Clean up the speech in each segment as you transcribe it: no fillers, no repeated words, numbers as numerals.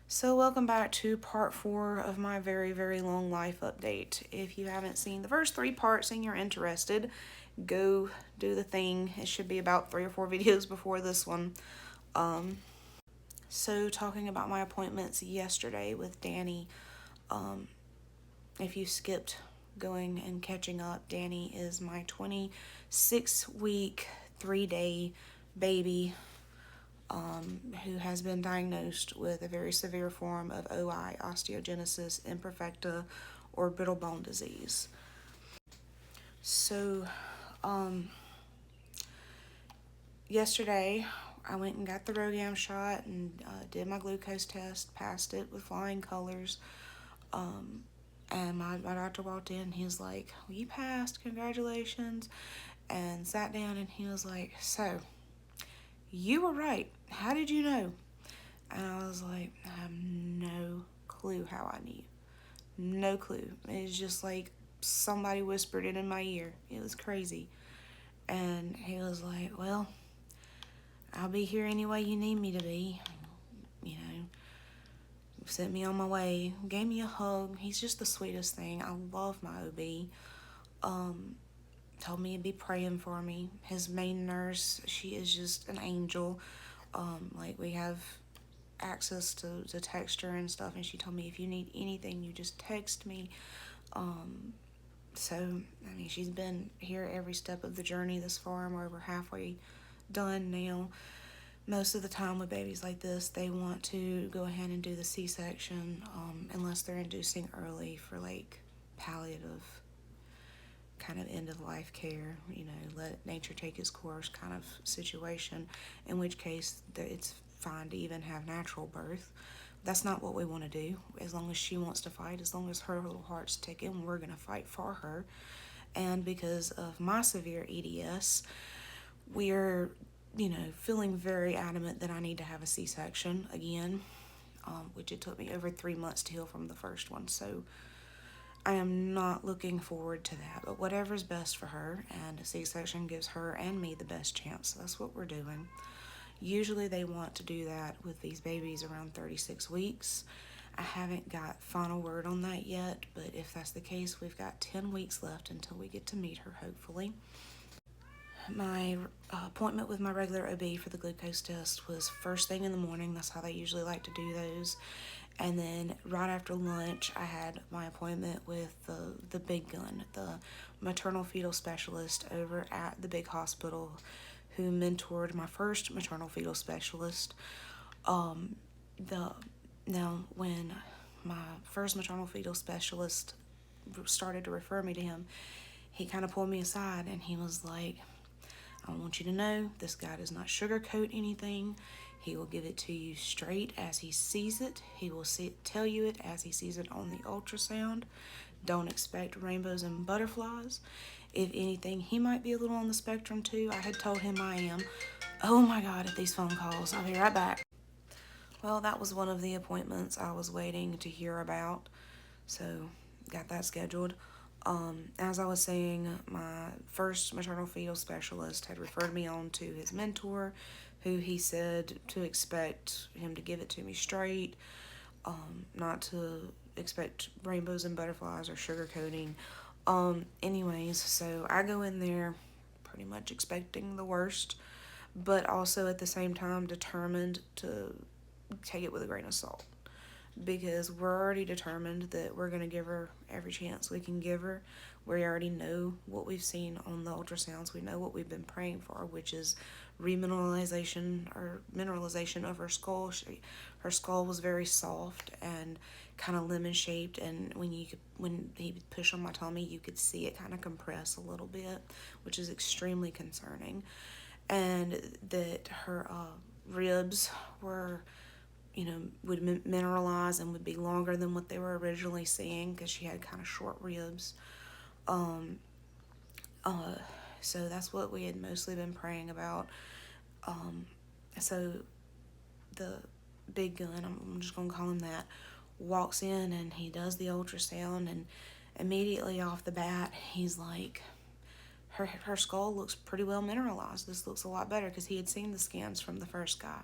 So, welcome back to part 4 of my very, very long life update. If you haven't seen the first 3 parts and you're interested, go do the thing. It should be about 3 or 4 videos before this one. Um, so, talking about my appointments yesterday with Danny, um, if you skipped going and catching up, Danny is my 26-week, 3-day baby who has been diagnosed with a very severe form of OI, osteogenesis imperfecta, or brittle bone disease. So, um, yesterday I went and got the RhoGAM shot and did my glucose test, passed it with flying colors. And my doctor walked in, he was like, well, you passed, congratulations. And sat down and he was like, so, you were right. How did you know? And I was like, I have no clue how I knew. No clue. It's just like somebody whispered it in my ear. It was crazy. And he was like, well, I'll be here any way you need me to be. You know, sent me on my way, gave me a hug. He's just the sweetest thing. I love my OB. Um, Told me to be praying for me. His main nurse, she is just an angel. Like we have access to text her and stuff, and she told me if you need anything, you just text me. So, I mean, she's been here every step of the journey this far, and we're over halfway done now. Most of the time with babies like this, they want to go ahead and do the C-section unless they're inducing early for like palliative kind of end of life care, let nature take its course kind of situation, in which case it's fine to even have natural birth. That's not what we want to do. As long as she wants to fight, as long as her little heart's ticking, we're going to fight for her. And because of my severe EDS, we're, feeling very adamant that I need to have a C-section again, which it took me over 3 months to heal from the first one. So I am not looking forward to that, but whatever's best for her, and a C-section gives her and me the best chance. So that's what we're doing. Usually they want to do that with these babies around 36 weeks. I haven't got final word on that yet, but if that's the case, we've got 10 weeks left until we get to meet her, hopefully. My appointment with my regular OB for the glucose test was first thing in the morning. That's how they usually like to do those. And then right after lunch, I had my appointment with the big gun, the maternal fetal specialist over at the big hospital who mentored my first maternal fetal specialist. The Now, when my first maternal fetal specialist started to refer me to him, he kind of pulled me aside and he was like, I want you to know this guy does not sugarcoat anything. He will give it to you straight as he sees it. He will tell you it as he sees it on the ultrasound. Don't expect rainbows and butterflies. If anything, he might be a little on the spectrum too. I had told him I am. Oh my God, at these phone calls. I'll be right back. Well, that was one of the appointments I was waiting to hear about. So, got that scheduled. As I was saying, my first maternal fetal specialist had referred me on to his mentor, who he said to expect him to give it to me straight, not to expect rainbows and butterflies or sugar coating. Anyways, so I go in there pretty much expecting the worst, but also at the same time determined to take it with a grain of salt, because we're already determined that we're going to give her every chance we can give her. We already know what we've seen on the ultrasounds. We know what we've been praying for, which is remineralization or mineralization of her skull. Her skull was very soft and kind of lemon shaped, and when he would push on my tummy, you could see it kind of compress a little bit, which is extremely concerning. And that her ribs were, would mineralize and would be longer than what they were originally seeing, because she had kind of short ribs. Um, so that's what we had mostly been praying about. So the big gun, I'm just going to call him that, walks in and he does the ultrasound, and immediately off the bat, he's like, her skull looks pretty well mineralized. This looks a lot better, because he had seen the scans from the first guy.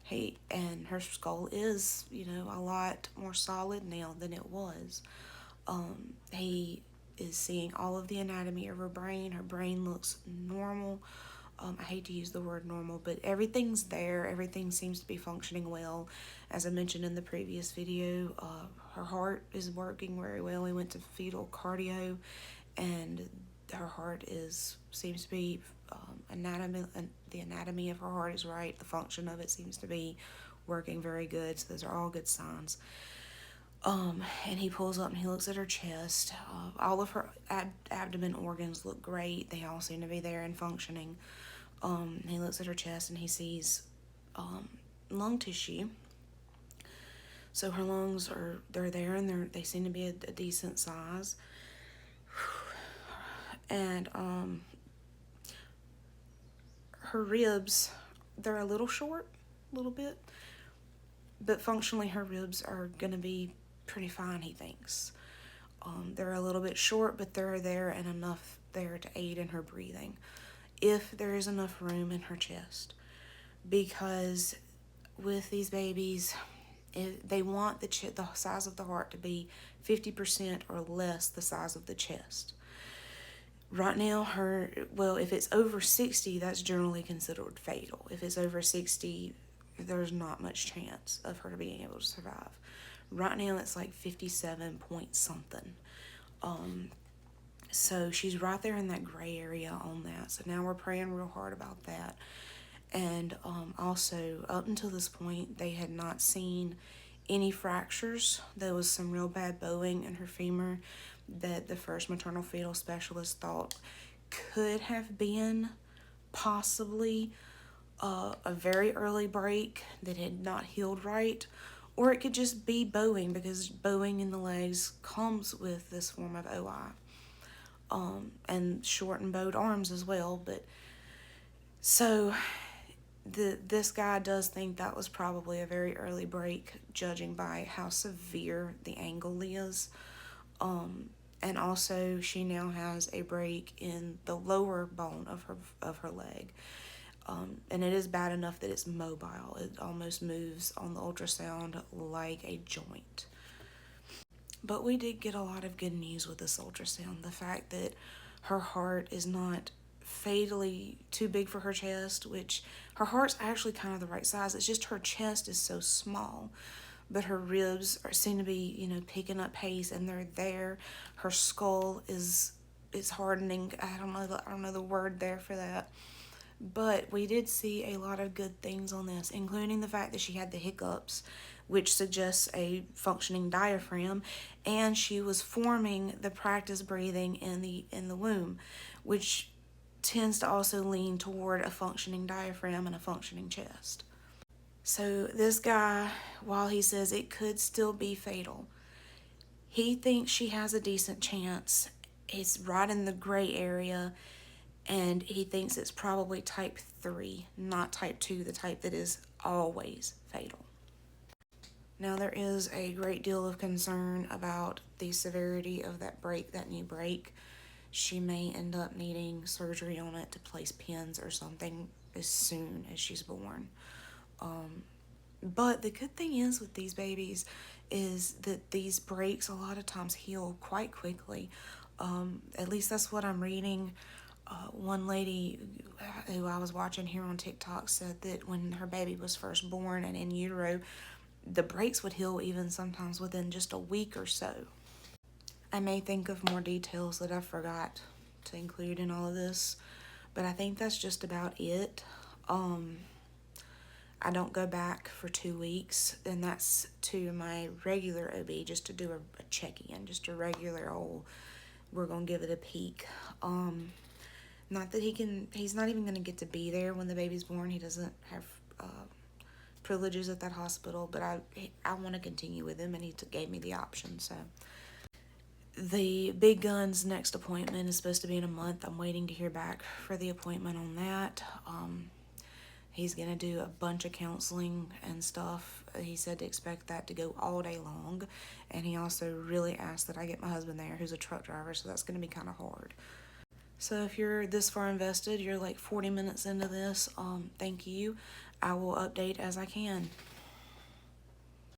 And her skull is, a lot more solid now than it was. He is seeing all of the anatomy of her brain. Her brain looks normal. I hate to use the word normal, but everything's there. Everything seems to be functioning well. As I mentioned in the previous video, her heart is working very well. We went to fetal cardio, and her heart seems to be the anatomy of her heart is right. The function of it seems to be working very good. So those are all good signs. And he pulls up and he looks at her chest. All of her abdomen organs look great. They all seem to be there and functioning. He looks at her chest and he sees lung tissue. So her lungs they're there and they seem to be a decent size. And her ribs, they're a little short, a little bit. But functionally her ribs are going to be pretty fine, he thinks. They're a little bit short, but they're there and enough there to aid in her breathing, if there is enough room in her chest. Because with these babies, they want the size of the heart to be 50% or less the size of the chest. Right now, if it's over 60, that's generally considered fatal. If it's over 60, there's not much chance of her being able to survive. Right now, it's like 57 point something. So she's right there in that gray area on that. So now we're praying real hard about that. And also, up until this point, they had not seen any fractures. There was some real bad bowing in her femur that the first maternal fetal specialist thought could have been possibly a very early break that had not healed right, or it could just be bowing, because bowing in the legs comes with this form of OI, and short and bowed arms as well. But so this guy does think that was probably a very early break, judging by how severe the angle is. And also she now has a break in the lower bone of her leg. And it is bad enough that it's mobile. It almost moves on the ultrasound like a joint. But we did get a lot of good news with this ultrasound. The fact that her heart is not fatally too big for her chest, which her heart's actually kind of the right size. It's just her chest is so small. But her ribs seem to be, picking up pace, and they're there. Her skull is hardening. I don't know the word there for that. But we did see a lot of good things on this, including the fact that she had the hiccups, which suggests a functioning diaphragm, and she was forming the practice breathing in the womb, which tends to also lean toward a functioning diaphragm and a functioning chest. So this guy, while he says it could still be fatal, he thinks she has a decent chance. It's right in the gray area, and he thinks it's probably type 3, not type 2, the type that is always fatal. Now, there is a great deal of concern about the severity of that new break. She may end up needing surgery on it to place pins or something as soon as she's born. But the good thing is with these babies is that these breaks a lot of times heal quite quickly. At least that's what I'm reading. One lady who I was watching here on TikTok said that when her baby was first born and in utero, the breaks would heal even sometimes within just a week or so. I may think of more details that I forgot to include in all of this, but I think that's just about it. I don't go back for 2 weeks, and that's to my regular OB just to do a check-in, just a regular old, we're going to give it a peek. Not that he's not even going to get to be there when the baby's born. He doesn't have privileges at that hospital, but I want to continue with him, and he gave me the option. So the big guns next appointment is supposed to be in a month. I'm waiting to hear back for the appointment on that. He's going to do a bunch of counseling and stuff. He said to expect that to go all day long. And he also really asked that I get my husband there, who's a truck driver, so that's going to be kind of hard. So if you're this far invested, you're like 40 minutes into this, thank you. I will update as I can.